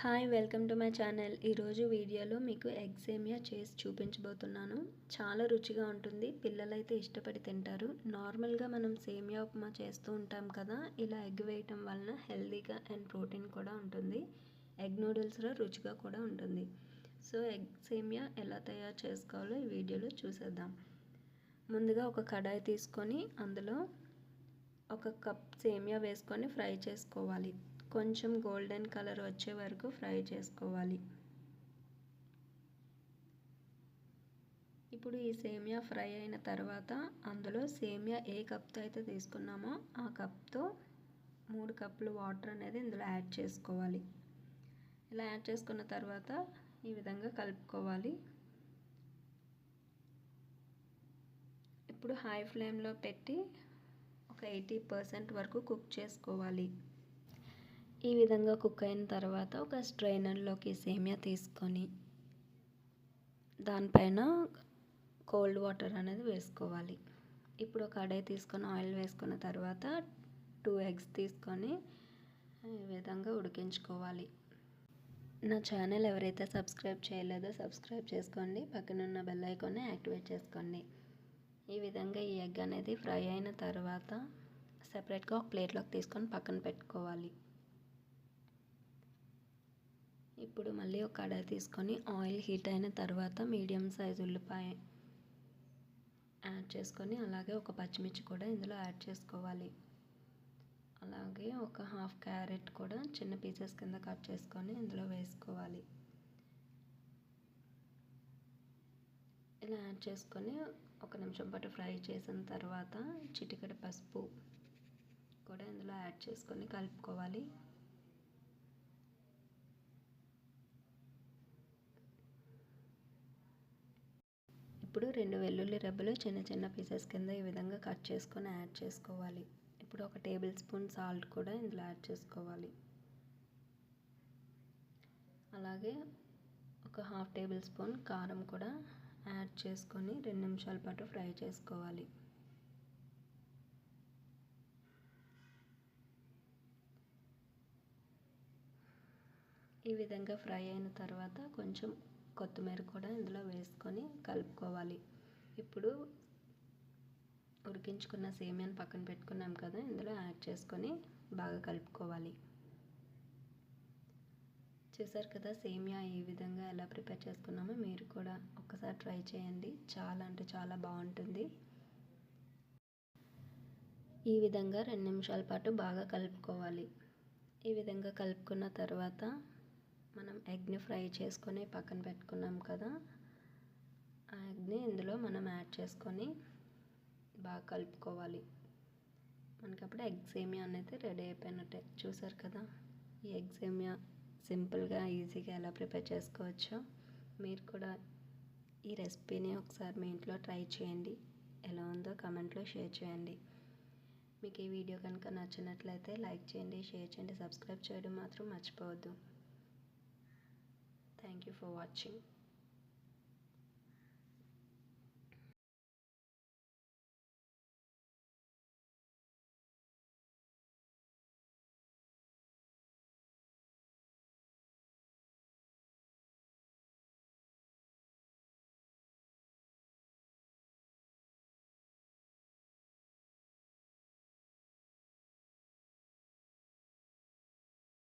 Hi welcome to my channel. ఈరోజు వీడియోలో మీకు ఎగ్ సేమియా చేసి చూపించబోతున్నాను. చాలా రుచిగా ఉంటుంది, పిల్లలైతే ఇష్టపడి తింటారు. నార్మల్గా మనం సేమియా ఉప్మా చేస్తూ ఉంటాం కదా, ఇలా ఎగ్ వేయటం వలన హెల్తీగా అండ్ ప్రోటీన్ కూడా ఉంటుంది. ఎగ్ నూడిల్స్లో రుచిగా కూడా ఉంటుంది. సో ఎగ్ సేమియా ఎలా తయారు చేసుకోవాలో ఈ వీడియోలో చూసేద్దాం. ముందుగా ఒక కడాయి తీసుకొని అందులో ఒక కప్ సేమియా వేసుకొని ఫ్రై చేసుకోవాలి. కొంచెం గోల్డెన్ కలర్ వచ్చే వరకు ఫ్రై చేసుకోవాలి. ఇప్పుడు ఈ సేమియా ఫ్రై అయిన తర్వాత అందులో సేమియా ఏ కప్తో అయితే తీసుకున్నామో ఆ కప్తో 3 కప్పులు వాటర్ అనేది ఇందులో యాడ్ చేసుకోవాలి. ఇలా యాడ్ చేసుకున్న తర్వాత ఈ విధంగా కలుపుకోవాలి. ఇప్పుడు హై ఫ్లేమ్లో పెట్టి ఒక 80% వరకు కుక్ చేసుకోవాలి. ఈ విధంగా కుక్ అయిన తర్వాత ఒక స్ట్రైనర్లోకి సేమియా తీసుకొని దానిపైన కోల్డ్ వాటర్ అనేది వేసుకోవాలి. ఇప్పుడు ఒక కడాయి తీసుకొని ఆయిల్ వేసుకున్న తర్వాత 2 ఎగ్స్ తీసుకొని ఈ విధంగా ఉడికించుకోవాలి. నా ఛానల్ ఎవరైతే సబ్స్క్రైబ్ చేయలేదో సబ్స్క్రైబ్ చేసుకోండి, పక్కనున్న బెల్ ఐకాన్ని యాక్టివేట్ చేసుకోండి. ఈ విధంగా ఈ ఎగ్ అనేది ఫ్రై అయిన తర్వాత సెపరేట్గా ఒక ప్లేట్లోకి తీసుకొని పక్కన పెట్టుకోవాలి. ఇప్పుడు మళ్ళీ ఒక కడాయి తీసుకొని ఆయిల్ హీట్ అయిన తర్వాత మీడియం సైజు ఉల్లిపాయ యాడ్ చేసుకొని అలాగే ఒక పచ్చిమిర్చి కూడా ఇందులో యాడ్ చేసుకోవాలి. అలాగే ఒక హాఫ్ క్యారెట్ కూడా చిన్న పీసెస్ కింద కట్ చేసుకొని ఇందులో వేసుకోవాలి. ఇలా యాడ్ చేసుకొని ఒక నిమిషం పాటు ఫ్రై చేసిన తర్వాత చిటికెడు పసుపు కూడా ఇందులో యాడ్ చేసుకొని కలుపుకోవాలి. ఇప్పుడు 2 వెల్లుల్లి రెబ్బలు చిన్న చిన్న పీసెస్ కింద ఈ విధంగా కట్ చేసుకొని యాడ్ చేసుకోవాలి. ఇప్పుడు ఒక టేబుల్ స్పూన్ సాల్ట్ కూడా ఇందులో యాడ్ చేసుకోవాలి. అలాగే ఒక హాఫ్ టేబుల్ స్పూన్ కారం కూడా యాడ్ చేసుకొని 2 నిమిషాల పాటు ఫ్రై చేసుకోవాలి. ఈ విధంగా ఫ్రై అయిన తర్వాత కొంచెం కొత్తిమీర కూడా ఇందులో వేసుకొని కలుపుకోవాలి. ఇప్పుడు ఉడికించుకున్న సేమియాని పక్కన పెట్టుకున్నాం కదా, ఇందులో యాడ్ చేసుకొని బాగా కలుపుకోవాలి. చూసారు కదా సేమియా ఈ విధంగా ఎలా ప్రిపేర్ చేసుకున్నామో మీరు కూడా ఒక్కసారి ట్రై చేయండి. చాలా అంటే చాలా బాగుంటుంది. ఈ విధంగా 2 నిమిషాల పాటు బాగా కలుపుకోవాలి. ఈ విధంగా కలుపుకున్న తర్వాత మనం ఎగ్ని ఫ్రై చేసుకొని పక్కన పెట్టుకున్నాం కదా, ఆ ఎగ్ని ఇందులో మనం యాడ్ చేసుకొని బాగా కలుపుకోవాలి. మనకి అప్పుడు ఎగ్ సేమియా అనేది రెడీ అయిపోయినట్టే. చూసారు కదా ఈ ఎగ్ సేమియా సింపుల్గా ఈజీగా ఎలా ప్రిపేర్ చేసుకోవచ్చో. మీరు కూడా ఈ రెసిపీని ఒకసారి మీ ఇంట్లో ట్రై చేయండి. ఎలా ఉందో కామెంట్లో షేర్ చేయండి. మీకు ఈ వీడియో కనుక నచ్చినట్లయితే లైక్ చేయండి, షేర్ చేయండి, సబ్స్క్రైబ్ చేయడం మాత్రం మర్చిపోవద్దు. Thank you for watching.